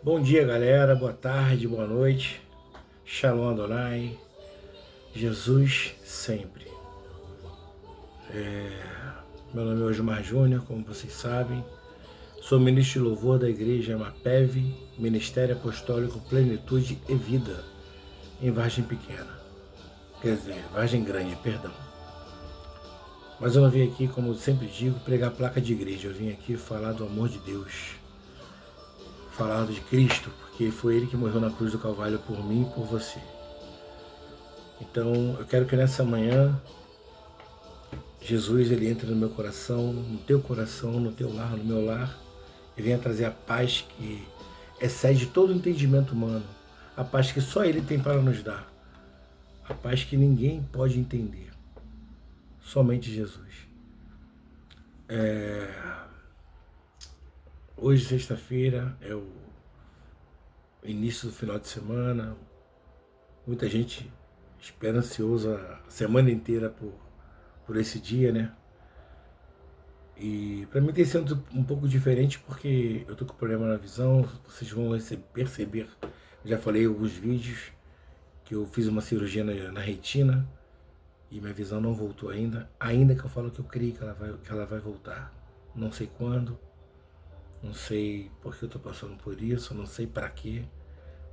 Bom dia, galera. Boa tarde, boa noite. Shalom Adonai. Jesus sempre. Meu nome é Osmar Júnior, como vocês sabem. Sou ministro de louvor da igreja MAPEV, Ministério Apostólico Plenitude e Vida, em Vargem Pequena. Quer dizer, Vargem Grande, perdão. Mas eu não vim aqui, como eu sempre digo, pregar placa de igreja. Eu vim aqui falar do amor de Deus. Falar de Cristo, porque foi Ele que morreu na cruz do Calvário por mim e por você. Então, eu quero que nessa manhã, Jesus ele entre no meu coração, no teu lar, no meu lar, e venha trazer a paz que excede todo o entendimento humano, a paz que só Ele tem para nos dar, a paz que ninguém pode entender, somente Jesus. Hoje, sexta-feira, é o início do final de semana, muita gente espera ansiosa a semana inteira por esse dia, né? E para mim tem sido um pouco diferente porque eu tô com problema na visão, vocês vão perceber, eu já falei em alguns vídeos que eu fiz uma cirurgia na retina e minha visão não voltou ainda que eu falo que eu creio que ela vai voltar. Não sei quando, não sei por que eu tô passando por isso, não sei para quê,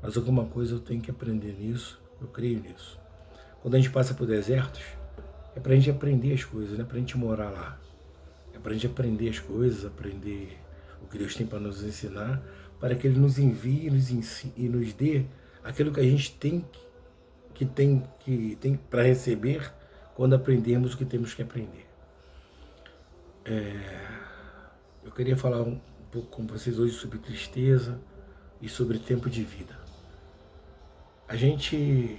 mas alguma coisa eu tenho que aprender nisso, eu creio nisso. Quando a gente passa por desertos, é pra gente aprender as coisas, não é pra gente morar lá. É para a gente aprender as coisas, aprender o que Deus tem para nos ensinar, para que Ele nos envie e nos dê aquilo que a gente tem para receber quando aprendemos o que temos que aprender. Eu queria falar um pouco com vocês hoje sobre tristeza e sobre tempo de vida. A gente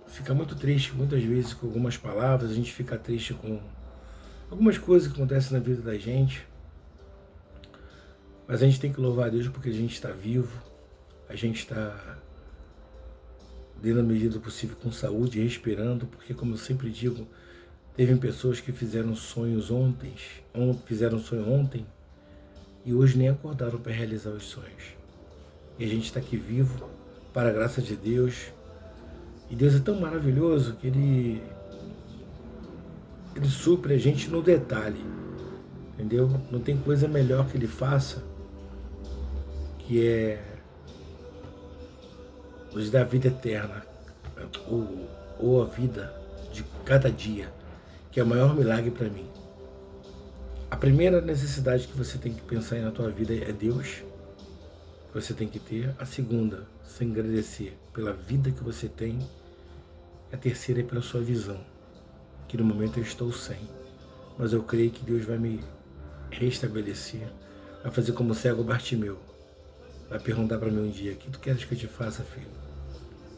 fica muito triste muitas vezes com algumas palavras, a gente fica triste com algumas coisas que acontecem na vida da gente, mas a gente tem que louvar a Deus porque a gente está vivo, a gente está dentro da medida do possível com saúde, respirando, porque como eu sempre digo, teve pessoas que fizeram sonhos fizeram sonho ontem e hoje nem acordaram para realizar os sonhos. E a gente está aqui vivo, para a graça de Deus. E Deus é tão maravilhoso que Ele supre a gente no detalhe, entendeu? Não tem coisa melhor que Ele faça, que é nos dar vida eterna, ou a vida de cada dia, que é o maior milagre para mim. A primeira necessidade que você tem que pensar na tua vida é Deus, que você tem que ter. A segunda, sem agradecer pela vida que você tem. A terceira é pela sua visão, que no momento eu estou sem. Mas eu creio que Deus vai me restabelecer, vai fazer como o cego Bartimeu. Vai perguntar para mim um dia, o que tu queres que eu te faça, filho?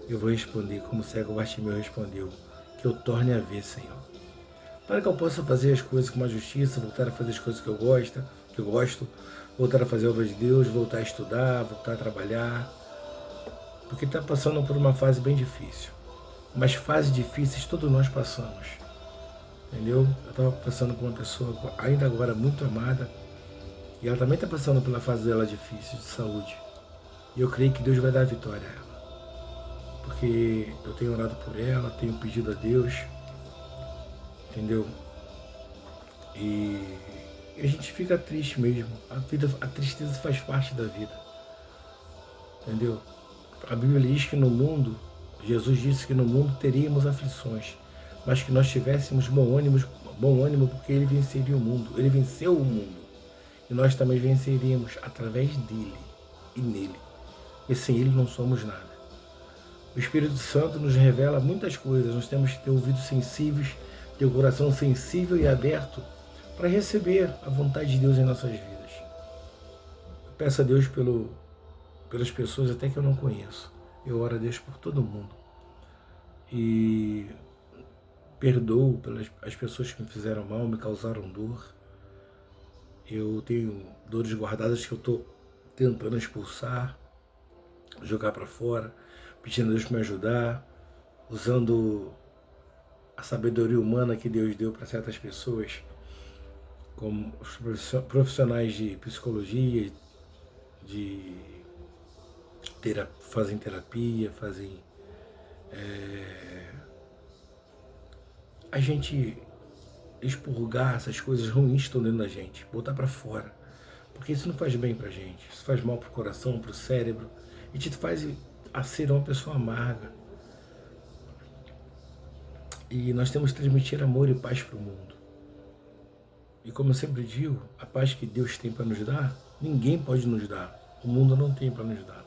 Eu vou responder como o cego Bartimeu respondeu, que eu torne a ver, Senhor. Para que eu possa fazer as coisas com uma justiça, voltar a fazer as coisas que eu gosto, voltar a fazer a obra de Deus, voltar a estudar, voltar a trabalhar, porque está passando por uma fase bem difícil. Mas fases difíceis todos nós passamos, entendeu? Eu estava passando por uma pessoa ainda agora muito amada e ela também está passando pela fase dela difícil de saúde. E eu creio que Deus vai dar a vitória a ela, porque eu tenho orado por ela, tenho pedido a Deus, entendeu? E a gente fica triste mesmo. A tristeza faz parte da vida, entendeu? A Bíblia diz que no mundo, Jesus disse que no mundo teríamos aflições, mas que nós tivéssemos bom ânimo porque Ele venceria o mundo. Ele venceu o mundo. E nós também venceríamos através dele e nele. E sem Ele não somos nada. O Espírito Santo nos revela muitas coisas. Nós temos que ter ouvidos sensíveis, ter o coração sensível e aberto para receber a vontade de Deus em nossas vidas. Eu peço a Deus pelas pessoas até que eu não conheço. Eu oro a Deus por todo mundo. E perdoo pelas as pessoas que me fizeram mal, me causaram dor. Eu tenho dores guardadas que eu estou tentando expulsar, jogar para fora, pedindo a Deus para me ajudar, usando a sabedoria humana que Deus deu para certas pessoas, como os profissionais de psicologia, de fazem terapia, a gente expurgar essas coisas ruins que estão dentro da gente, botar para fora. Porque isso não faz bem pra gente, isso faz mal pro coração, pro cérebro, e te faz a ser uma pessoa amarga. E nós temos que transmitir amor e paz para o mundo. E como eu sempre digo, a paz que Deus tem para nos dar, ninguém pode nos dar. O mundo não tem para nos dar.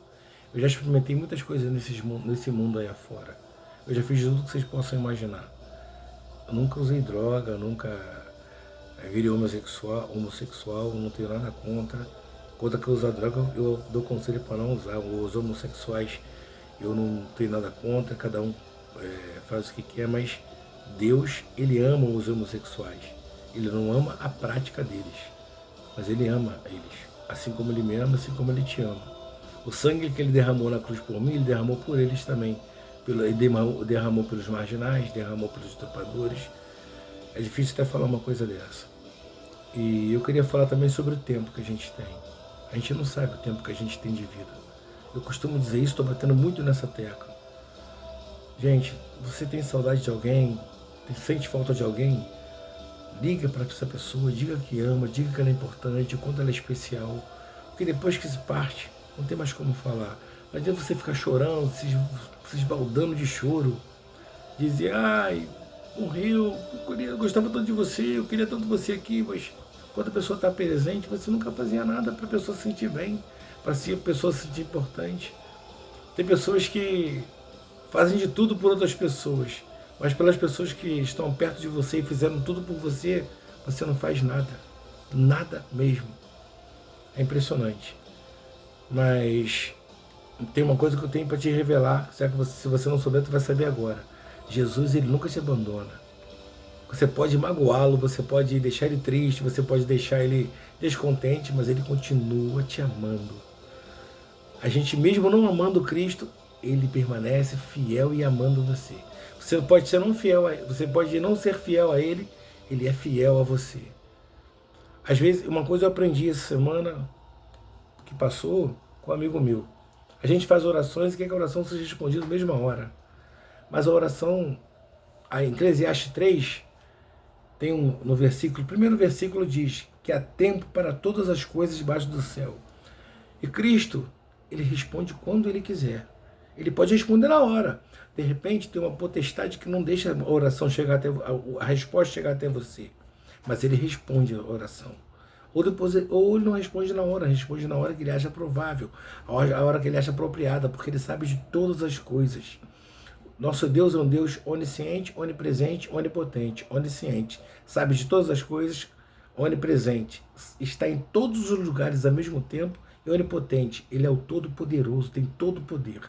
Eu já experimentei muitas coisas nesse mundo aí afora. Eu já fiz tudo que vocês possam imaginar. Eu nunca usei droga, eu nunca virei homossexual, não tenho nada contra. Contra que eu usar droga, eu dou conselho para não usar. Os homossexuais, eu não tenho nada contra, cada um faz o que quer, mas Deus, Ele ama os homossexuais. Ele não ama a prática deles, mas Ele ama eles. Assim como Ele me ama, assim como Ele te ama. O sangue que Ele derramou na cruz por mim, Ele derramou por eles também. Ele derramou pelos marginais, derramou pelos estupradores. É difícil até falar uma coisa dessa. E eu queria falar também sobre o tempo que a gente tem. A gente não sabe o tempo que a gente tem de vida. Eu costumo dizer isso, estou batendo muito nessa tecla. Gente, você tem saudade de alguém, sente falta de alguém? Liga para essa pessoa, diga que ama, diga que ela é importante, o quanto ela é especial. Porque depois que se parte, não tem mais como falar. Não adianta você ficar chorando, se esbaldando de choro. Dizer, ai, morreu, eu gostava tanto de você, eu queria tanto você aqui, mas quando a pessoa está presente, você nunca fazia nada para a pessoa se sentir bem, para a pessoa se sentir importante. Tem pessoas que fazem de tudo por outras pessoas, mas pelas pessoas que estão perto de você e fizeram tudo por você, você não faz nada. Nada mesmo. É impressionante. Mas tem uma coisa que eu tenho para te revelar, se você não souber, tu vai saber agora. Jesus, Ele nunca te abandona. Você pode magoá-lo, você pode deixar ele triste, você pode deixar ele descontente, mas Ele continua te amando. A gente mesmo não amando Cristo, Ele permanece fiel e amando você. Você pode não ser fiel a Ele, Ele é fiel a você. Às vezes, uma coisa eu aprendi essa semana que passou com um amigo meu. A gente faz orações e quer que a oração seja respondida na mesma hora. Mas a oração, a Eclesiastes 3, no versículo, o primeiro versículo diz que há tempo para todas as coisas debaixo do céu. E Cristo, Ele responde quando Ele quiser. Ele pode responder na hora. De repente tem uma potestade que não deixa a oração chegar até a resposta chegar até você. Mas Ele responde a oração. Ou Ele não responde na hora, responde na hora que Ele acha provável, a hora que Ele acha apropriada, porque Ele sabe de todas as coisas. Nosso Deus é um Deus onisciente, onipresente, onipotente, onisciente. Sabe de todas as coisas, onipresente. Está em todos os lugares ao mesmo tempo e onipotente. Ele é o Todo-Poderoso, tem todo o poder.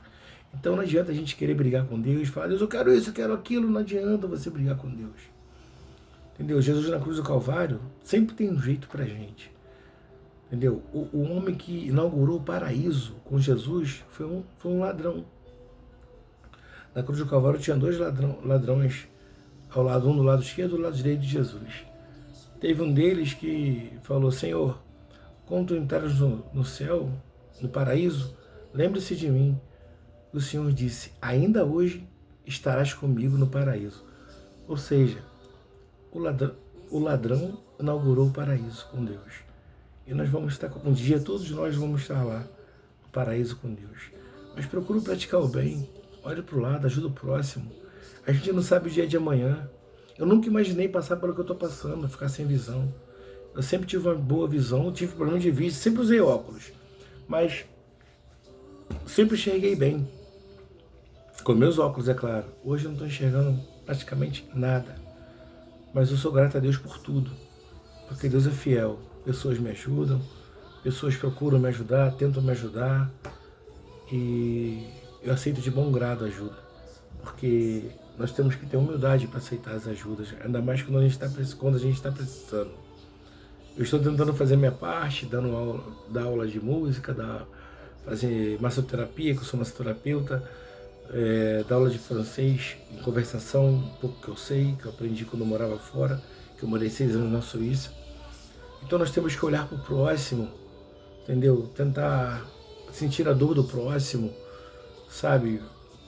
Então não adianta a gente querer brigar com Deus, falar, Deus, eu quero isso, eu quero aquilo. Não adianta você brigar com Deus. Entendeu? Jesus na cruz do Calvário sempre tem um jeito pra gente. Entendeu? O homem que inaugurou o paraíso com Jesus foi um ladrão. Na cruz do Calvário tinha dois ladrões ao lado, um do lado esquerdo e do lado direito de Jesus. Teve um deles que falou, Senhor, quando tu entrares no céu, no paraíso, lembre-se de mim. O Senhor disse, ainda hoje estarás comigo no paraíso. Ou seja, o ladrão inaugurou o paraíso com Deus. E nós vamos estar, um dia todos nós vamos estar lá, no paraíso com Deus. Mas procure praticar o bem, olhe para o lado, ajuda o próximo. A gente não sabe o dia de amanhã. Eu nunca imaginei passar pelo que eu estou passando, ficar sem visão. Eu sempre tive uma boa visão, tive problema de vista, sempre usei óculos. Mas sempre enxerguei bem. Com meus óculos, é claro. Hoje eu não estou enxergando praticamente nada. Mas eu sou grato a Deus por tudo. Porque Deus é fiel. Pessoas me ajudam, pessoas procuram me ajudar, tentam me ajudar. E eu aceito de bom grado a ajuda. Porque nós temos que ter humildade para aceitar as ajudas. Ainda mais quando a gente está precisando. Eu estou tentando fazer minha parte, dar aula de música, fazer massoterapia, que eu sou massoterapeuta, dar aula de francês, em conversação, um pouco que eu sei, que eu aprendi quando eu morava fora, que eu morei 6 anos na Suíça. Então nós temos que olhar para o próximo, entendeu? Tentar sentir a dor do próximo, sabe?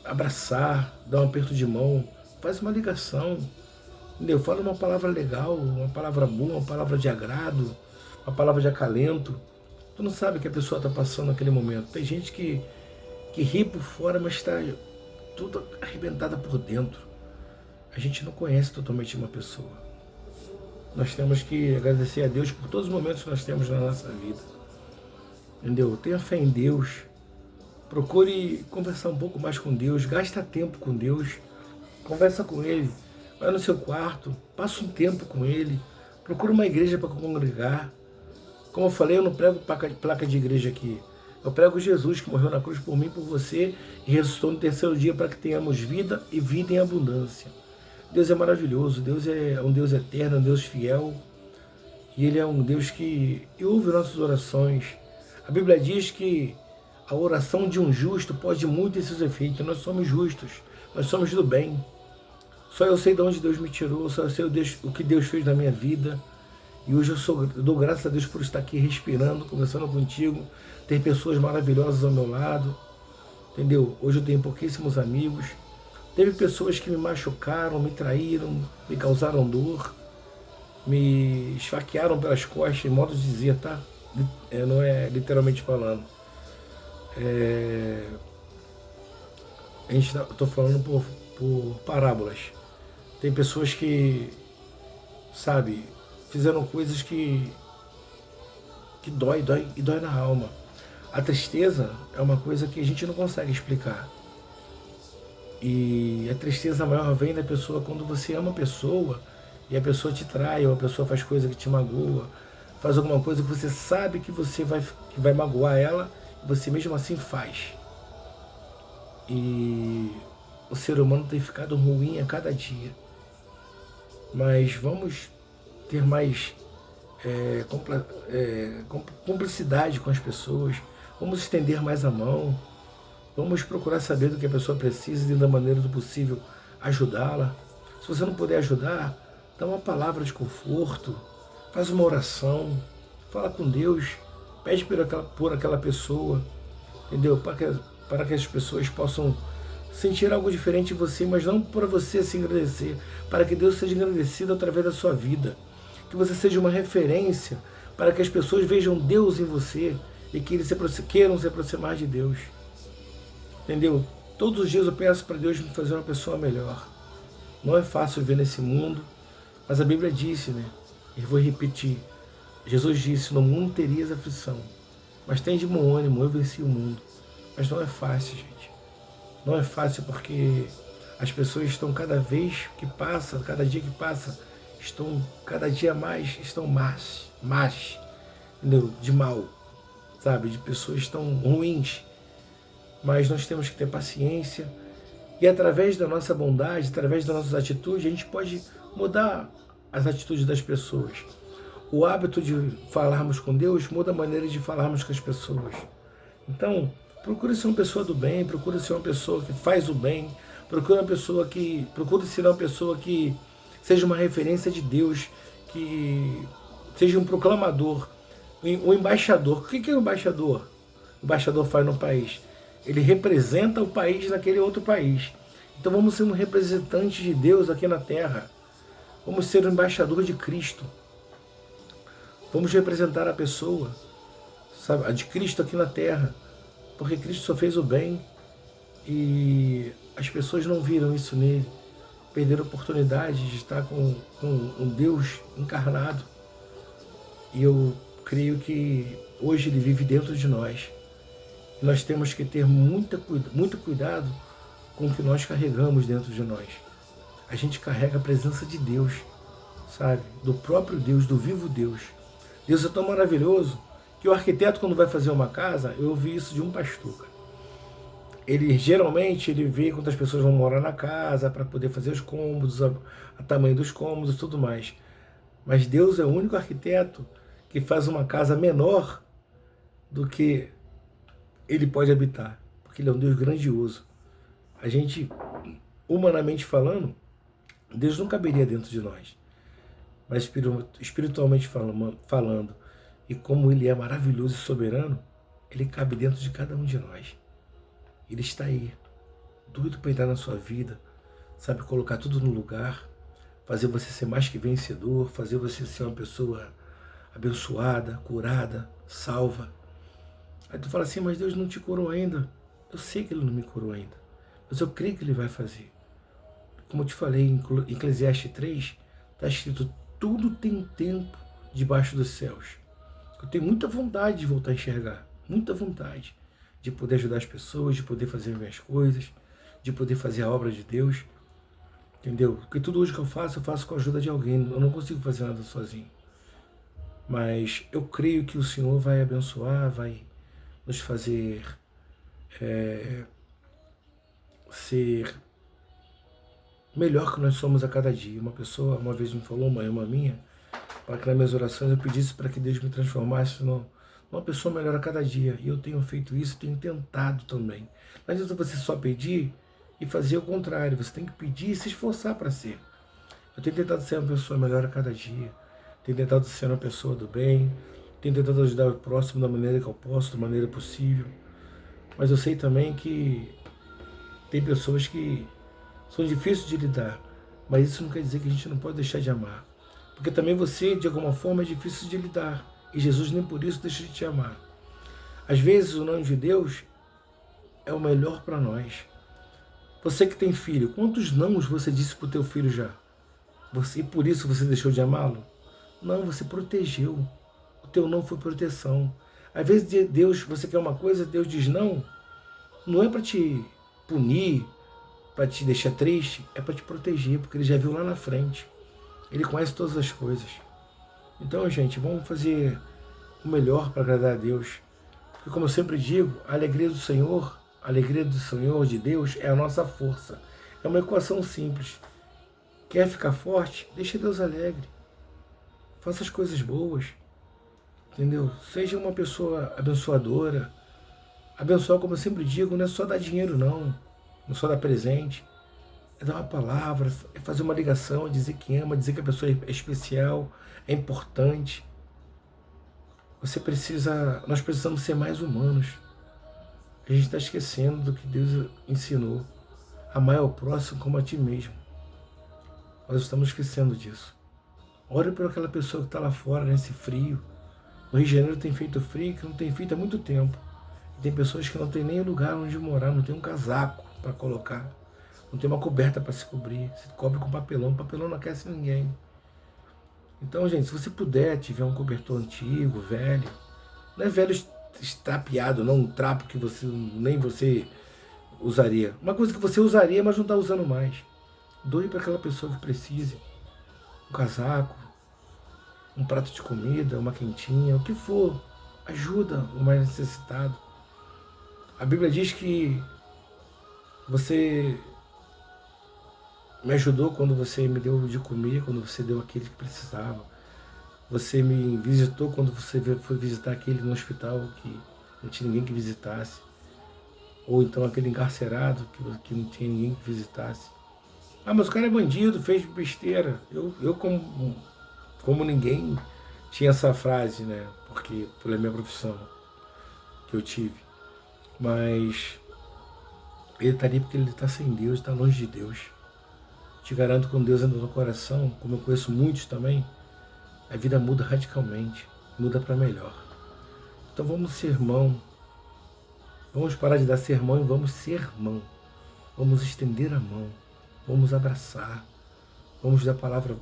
Abraçar, dar um aperto de mão, faz uma ligação, entendeu? Fala uma palavra legal, uma palavra boa, uma palavra de agrado, uma palavra de acalento. Tu não sabe o que a pessoa está passando naquele momento. Tem gente que ri por fora, mas está tudo arrebentada por dentro. A gente não conhece totalmente uma pessoa. Nós temos que agradecer a Deus por todos os momentos que nós temos na nossa vida. Entendeu? Tenha fé em Deus. Procure conversar um pouco mais com Deus. Gasta tempo com Deus. Conversa com Ele. Vai no seu quarto. Passa um tempo com Ele. Procure uma igreja para congregar. Como eu falei, eu não prego placa de igreja aqui. Eu prego Jesus que morreu na cruz por mim, por você e ressuscitou no terceiro dia para que tenhamos vida e vida em abundância. Deus é maravilhoso. Deus é um Deus eterno, um Deus fiel. E Ele é um Deus que ouve nossas orações. A Bíblia diz que a oração de um justo pode muito ter seus efeitos. Nós somos justos, nós somos do bem. Só eu sei de onde Deus me tirou, só eu sei o que Deus fez na minha vida. E hoje eu dou graças a Deus por estar aqui respirando, conversando contigo, ter pessoas maravilhosas ao meu lado, entendeu? Hoje eu tenho pouquíssimos amigos. Teve pessoas que me machucaram, me traíram, me causaram dor, me esfaquearam pelas costas, em modo de dizer, tá? Não é literalmente falando. Estou falando por parábolas. Tem pessoas que, sabe, fizeram coisas que dói na alma. A tristeza é uma coisa que a gente não consegue explicar. E a tristeza maior vem da pessoa quando você ama a pessoa e a pessoa te trai, ou a pessoa faz coisa que te magoa, faz alguma coisa que você sabe que vai magoar ela, e você mesmo assim faz. E o ser humano tem ficado ruim a cada dia. Mas vamos ter mais cumplicidade com as pessoas, vamos estender mais a mão, vamos procurar saber do que a pessoa precisa e, da maneira do possível, ajudá-la. Se você não puder ajudar, dá uma palavra de conforto, faz uma oração, fala com Deus, pede por aquela pessoa, entendeu? Para que as pessoas possam sentir algo diferente em você, mas não para você se engrandecer, para que Deus seja engrandecido através da sua vida, que você seja uma referência para que as pessoas vejam Deus em você e que eles queiram se aproximar de Deus. Entendeu? Todos os dias eu peço para Deus me fazer uma pessoa melhor. Não é fácil viver nesse mundo, mas a Bíblia disse, né? E vou repetir. Jesus disse, no mundo terias aflição, mas tem de bom ânimo, eu venci o mundo. Mas não é fácil, gente. Não é fácil porque as pessoas estão cada dia que passa, estão cada dia mais, estão más, entendeu? De mal, sabe? De pessoas tão ruins. Mas nós temos que ter paciência e através da nossa bondade, através das nossas atitudes, a gente pode mudar as atitudes das pessoas. O hábito de falarmos com Deus muda a maneira de falarmos com as pessoas. Então, procure ser uma pessoa do bem, procure ser uma pessoa que faz o bem, procure ser uma pessoa que seja uma referência de Deus, que seja um proclamador, um embaixador. O que é um embaixador? O embaixador faz no país? Ele representa o país naquele outro país. Então vamos ser um representante de Deus aqui na Terra. Vamos ser um embaixador de Cristo. Vamos representar a pessoa, sabe, a de Cristo aqui na Terra. Porque Cristo só fez o bem e as pessoas não viram isso nele. Perderam a oportunidade de estar com um Deus encarnado. E eu creio que hoje ele vive dentro de nós. E nós temos que ter muito cuidado com o que nós carregamos dentro de nós. A gente carrega a presença de Deus, sabe? Do próprio Deus, do vivo Deus. Deus é tão maravilhoso que o arquiteto, quando vai fazer uma casa, eu ouvi isso de um pastor. Geralmente ele vê quantas pessoas vão morar na casa para poder fazer os cômodos, o tamanho dos cômodos e tudo mais. Mas Deus é o único arquiteto que faz uma casa menor do que ele pode habitar, porque ele é um Deus grandioso. A gente, humanamente falando, Deus não caberia dentro de nós, mas espiritualmente falando, e como ele é maravilhoso e soberano, Ele cabe dentro de cada um de nós. Ele está aí, doido para entrar na sua vida, sabe colocar tudo no lugar, fazer você ser mais que vencedor, fazer você ser uma pessoa abençoada, curada, salva. Aí tu fala assim, mas Deus não te curou ainda. Eu sei que Ele não me curou ainda, mas eu creio que Ele vai fazer. Como eu te falei em Eclesiastes 3, está escrito, tudo tem tempo debaixo dos céus. Eu tenho muita vontade de voltar a enxergar, muita vontade de poder ajudar as pessoas, de poder fazer as minhas coisas, de poder fazer a obra de Deus, entendeu? Porque tudo hoje que eu faço com a ajuda de alguém, eu não consigo fazer nada sozinho. Mas eu creio que o Senhor vai abençoar, vai nos fazer ser melhor que nós somos a cada dia. Uma pessoa uma vez me falou, uma irmã minha, para que nas minhas orações eu pedisse para que Deus me transformasse numa pessoa melhor a cada dia. E eu tenho feito isso, tenho tentado também. Não adianta você só pedir e fazer o contrário. Você tem que pedir e se esforçar para ser. Eu tenho tentado ser uma pessoa melhor a cada dia. Tenho tentado ser uma pessoa do bem. Tenho tentado ajudar o próximo da maneira que eu posso, da maneira possível. Mas eu sei também que tem pessoas que são difíceis de lidar. Mas isso não quer dizer que a gente não pode deixar de amar. Porque também você, de alguma forma, é difícil de lidar. E Jesus nem por isso deixa de te amar. Às vezes o não de Deus é o melhor para nós. Você que tem filho, quantos nãos você disse para o teu filho já? E por isso você deixou de amá-lo? Não, você protegeu. O teu não foi proteção. Às vezes Deus, você quer uma coisa, Deus diz não. Não é para te punir, para te deixar triste, é para te proteger, porque Ele já viu lá na frente. Ele conhece todas as coisas. Então, gente, vamos fazer o melhor para agradar a Deus. Porque, como eu sempre digo, a alegria do Senhor, de Deus, é a nossa força. É uma equação simples. Quer ficar forte? Deixa Deus alegre. Faça as coisas boas. Entendeu? Seja uma pessoa abençoadora. Abençoar, como eu sempre digo, não é só dar dinheiro, não. Não é só dar presente. É dar uma palavra, é fazer uma ligação, é dizer que ama, dizer que a pessoa é especial, é importante. Nós precisamos ser mais humanos. A gente está esquecendo do que Deus ensinou. Amar ao próximo como a ti mesmo. Nós estamos esquecendo disso. Ore por aquela pessoa que está lá fora, nesse frio. No Rio de Janeiro tem feito frio que não tem feito há muito tempo. E tem pessoas que não tem nem lugar onde morar, não tem um casaco para colocar. Não tem uma coberta para se cobrir. Se cobre com papelão. Papelão não aquece ninguém. Então, gente, se você puder, tiver um cobertor antigo, velho. Não é velho estrapiado, não um trapo que nem você usaria. Uma coisa que você usaria, mas não está usando mais. Doe para aquela pessoa que precise. Um casaco, um prato de comida, uma quentinha, o que for. Ajuda o mais necessitado. A Bíblia diz que você me ajudou quando você me deu de comer, quando você deu aquele que precisava. Você me visitou quando você foi visitar aquele no hospital que não tinha ninguém que visitasse. Ou então aquele encarcerado que não tinha ninguém que visitasse. Ah, mas o cara é bandido, fez besteira. Eu como ninguém, tinha essa frase, né? Porque pela minha profissão que eu tive. Mas ele está ali porque ele está sem Deus, está longe de Deus. Te garanto que com Deus entra no coração, como eu conheço muitos também, a vida muda radicalmente, muda para melhor. Então vamos ser irmão, vamos parar de dar sermão e vamos ser irmão. Vamos estender a mão, vamos abraçar, vamos usar palavras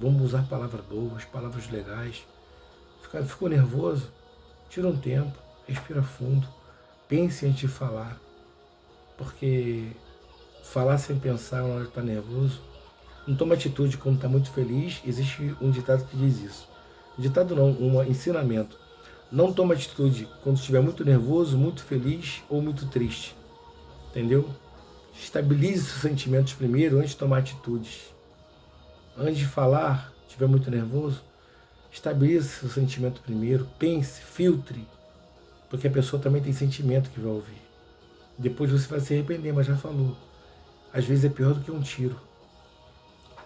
boas, palavras legais. Ficou nervoso? Tira um tempo, respira fundo, pense antes de falar, porque falar sem pensar na hora de estar nervoso, não toma atitude quando está muito feliz. Existe um ditado que diz isso. Ditado não, um ensinamento. Não toma atitude quando estiver muito nervoso, muito feliz ou muito triste. Entendeu? Estabilize seus sentimentos primeiro antes de tomar atitudes. Antes de falar, estiver muito nervoso, estabilize seu sentimento primeiro. Pense, filtre. Porque a pessoa também tem sentimento que vai ouvir. Depois você vai se arrepender, mas já falou. Às vezes é pior do que um tiro.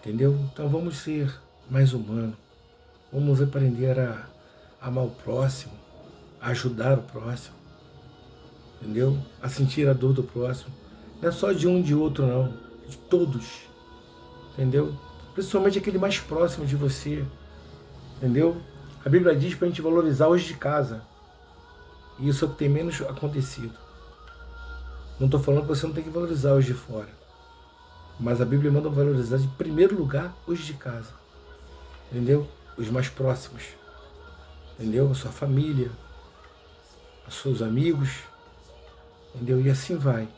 Entendeu? Então vamos ser mais humanos. Vamos aprender a amar o próximo, a ajudar o próximo. entendeu? A sentir a dor do próximo. Não é só de um de outro, não. É de todos, entendeu? Principalmente aquele mais próximo de você, entendeu? A Bíblia diz para a gente valorizar os de casa. E isso é o que tem menos acontecido. Não estou falando que você não tem que valorizar os de fora. Mas a Bíblia manda valorizar, em primeiro lugar, os de casa. Entendeu? Os mais próximos. Entendeu? A sua família, os seus amigos. Entendeu? E assim vai.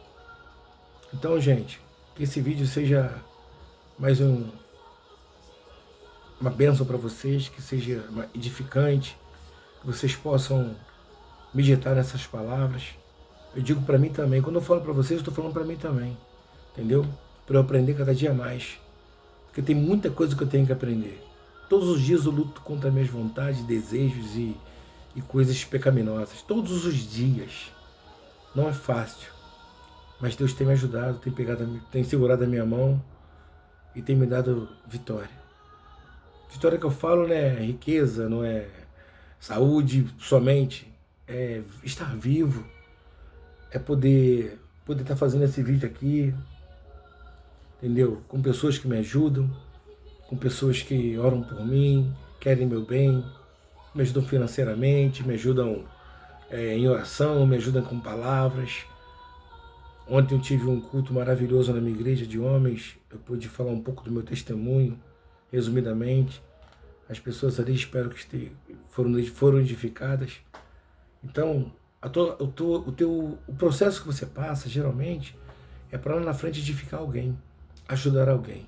Então, gente, que esse vídeo seja mais uma bênção para vocês, que seja edificante, que vocês possam meditar nessas palavras. Eu digo para mim também, quando eu falo para vocês, eu estou falando para mim também, entendeu? Para eu aprender cada dia mais, porque tem muita coisa que eu tenho que aprender. Todos os dias eu luto contra minhas vontades, desejos e coisas pecaminosas, todos os dias. Não é fácil, mas Deus tem me ajudado, tem segurado a minha mão e tem me dado vitória. Vitória que eu falo não é riqueza, não é saúde somente, é estar vivo, é poder estar fazendo esse vídeo aqui, entendeu? Com pessoas que me ajudam, com pessoas que oram por mim, querem meu bem, me ajudam financeiramente, me ajudam em oração, me ajudam com palavras. Ontem eu tive um culto maravilhoso na minha igreja de homens, eu pude falar um pouco do meu testemunho, resumidamente. As pessoas ali espero que foram edificadas. Então, o processo que você passa, geralmente, é para lá na frente edificar alguém, ajudar alguém.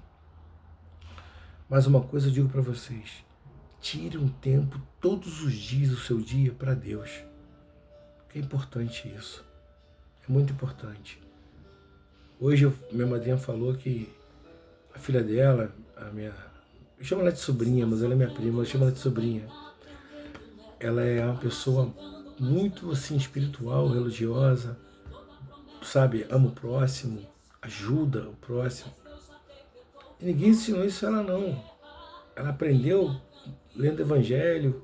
Mas uma coisa eu digo para vocês, tire um tempo todos os dias do seu dia para Deus. Que é importante isso, é muito importante. Hoje minha madrinha falou que a filha dela, eu chamo ela de sobrinha, mas ela é minha prima, eu chamo ela de sobrinha. Ela é uma pessoa muito assim espiritual, religiosa, sabe, ama o próximo, ajuda o próximo. E ninguém ensinou isso a ela não. Ela aprendeu lendo o evangelho,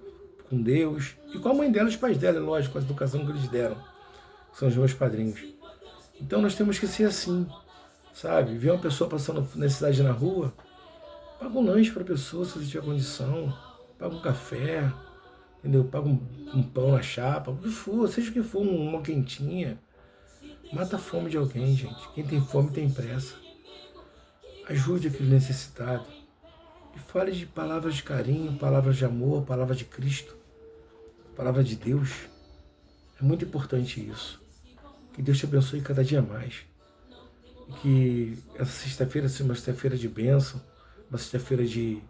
com Deus, e com a mãe dela e os pais dela, é lógico, com a educação que eles deram, que são os meus padrinhos. Então nós temos que ser assim, sabe? Ver uma pessoa passando necessidade na rua, paga um lanche para a pessoa se você tiver condição, paga um café, entendeu? Paga um pão na chapa, o que for, seja o que for, uma quentinha. Mata a fome de alguém, gente. Quem tem fome tem pressa. Ajude aquele necessitado. E fale de palavras de carinho, palavras de amor, palavras de Cristo, palavra de Deus. É muito importante isso. Que Deus te abençoe cada dia mais. E que essa sexta-feira seja uma sexta-feira de bênção, uma sexta-feira de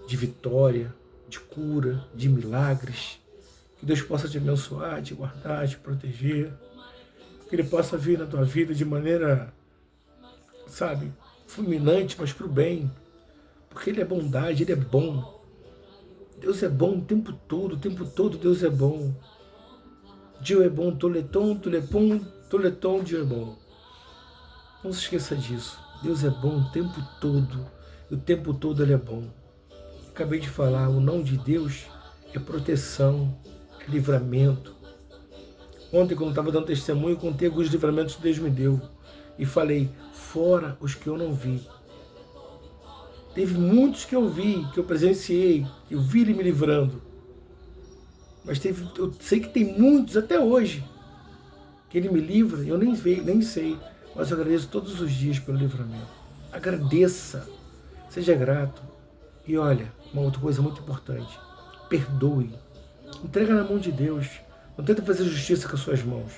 vitória, de cura, de milagres. Que Deus possa te abençoar, te guardar, te proteger. Que Ele possa vir na tua vida de maneira, sabe, fulminante, mas para o bem. Porque Ele é bondade, Ele é bom. Deus é bom o tempo todo Deus é bom. Dieu é bom, toleton, Dieu é bom. Não se esqueça disso. Deus é bom o tempo todo. E o tempo todo Ele é bom. Acabei de falar, o não de Deus é proteção, é livramento. Ontem, quando estava dando testemunho, eu contei alguns livramentos que Deus me deu. E falei, fora os que eu não vi. Teve muitos que eu vi, que eu presenciei, que eu vi Ele me livrando. Mas eu sei que tem muitos até hoje que Ele me livra, eu nem sei. Mas eu agradeço todos os dias pelo livramento. Agradeça, seja grato. E olha, uma outra coisa muito importante, perdoe. Entrega na mão de Deus. Não tenta fazer justiça com as suas mãos,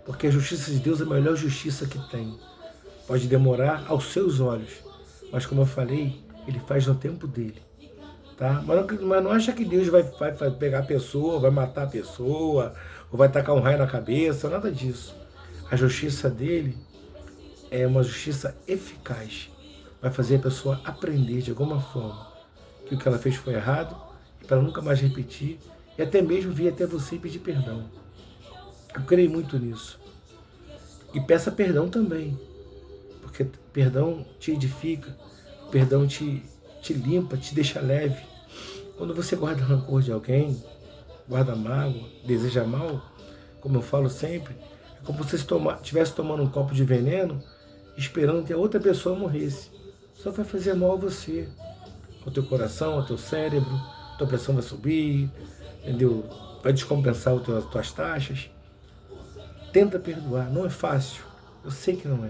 porque a justiça de Deus é a melhor justiça que tem. Pode demorar aos seus olhos, mas como eu falei, Ele faz no tempo dele. Tá? Mas não acha que Deus vai pegar a pessoa, vai matar a pessoa, ou vai tacar um raio na cabeça, nada disso. A justiça dele é uma justiça eficaz. Vai fazer a pessoa aprender de alguma forma que o que ela fez foi errado, e para nunca mais repetir, e até mesmo vir até você e pedir perdão. Eu creio muito nisso. E peça perdão também, porque perdão te edifica, perdão te limpa, te deixa leve. Quando você guarda rancor de alguém, guarda mágoa, deseja mal, como eu falo sempre, é É como se você estivesse tomando um copo de veneno, esperando que a outra pessoa morresse. Só vai fazer mal a você, ao teu coração, ao teu cérebro, a tua pressão vai subir, entendeu? Vai descompensar as tuas taxas. Tenta perdoar, não é fácil, eu sei que não é,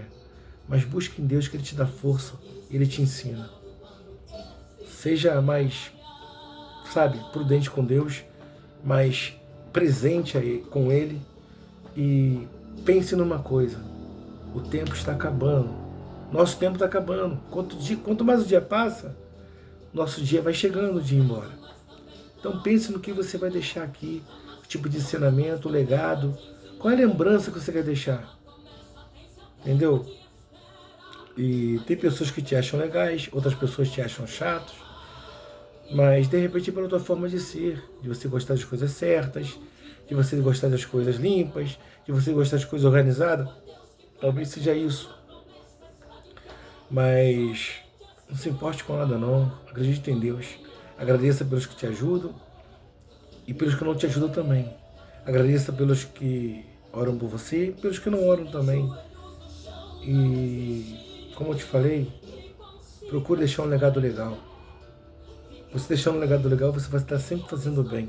mas busque em Deus que Ele te dá força, Ele te ensina. Seja mais, sabe, prudente com Deus, mais presente com Ele e pense numa coisa, o tempo está acabando, nosso tempo está acabando, quanto mais o dia passa, nosso dia vai chegando de ir embora. Então pense no que você vai deixar aqui, o tipo de ensinamento, o legado, qual é a lembrança que você quer deixar, entendeu? E tem pessoas que te acham legais, outras pessoas te acham chatos, mas de repente pela tua forma de ser, de você gostar das coisas certas, de você gostar das coisas limpas, de você gostar das coisas organizadas, talvez seja isso. Mas não se importe com nada não, acredite em Deus, agradeça pelos que te ajudam e pelos que não te ajudam também. Agradeça pelos que oram por você e pelos que não oram também. E como eu te falei, procure deixar um legado legal. Você deixando um legado legal, você vai estar sempre fazendo bem.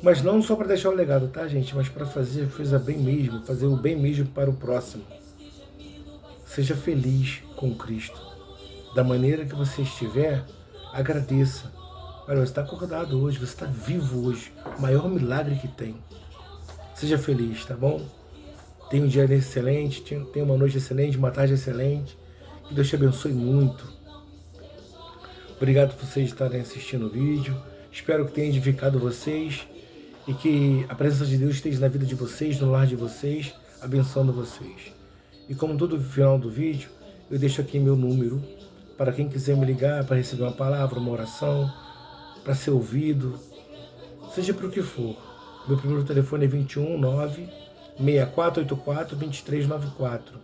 Mas não só para deixar o legado, tá, gente? Mas para fazer a coisa bem mesmo, fazer o bem mesmo para o próximo. Seja feliz com Cristo. Da maneira que você estiver, agradeça. Olha, você está acordado hoje, você está vivo hoje. O maior milagre que tem. Seja feliz, tá bom? Tenha um dia excelente, tenha uma noite excelente, uma tarde excelente. Que Deus te abençoe muito. Obrigado por vocês estarem assistindo o vídeo. Espero que tenha edificado vocês e que a presença de Deus esteja na vida de vocês, no lar de vocês, abençoando vocês. E como todo final do vídeo, eu deixo aqui meu número para quem quiser me ligar, para receber uma palavra, uma oração, para ser ouvido, seja para o que for. Meu primeiro telefone é 21 9 6484 2394.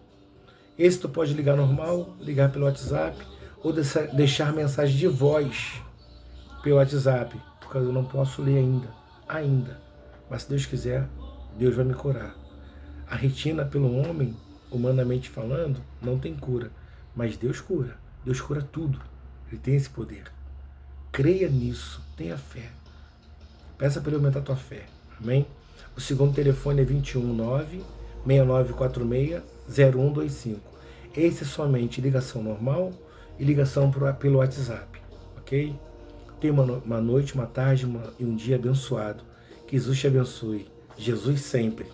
Esse tu pode ligar normal, ligar pelo WhatsApp, ou deixar mensagem de voz pelo WhatsApp, porque eu não posso ler ainda. Mas se Deus quiser, Deus vai me curar. A retina pelo homem, humanamente falando, não tem cura, mas Deus cura. Deus cura tudo. Ele tem esse poder. Creia nisso, tenha fé. Peça para Ele aumentar a tua fé. Amém? O segundo telefone é 21 9 6946 0125. Esse é somente ligação normal e ligação pelo WhatsApp, ok? Tenha uma noite, uma tarde e um dia abençoado. Que Jesus te abençoe. Jesus sempre.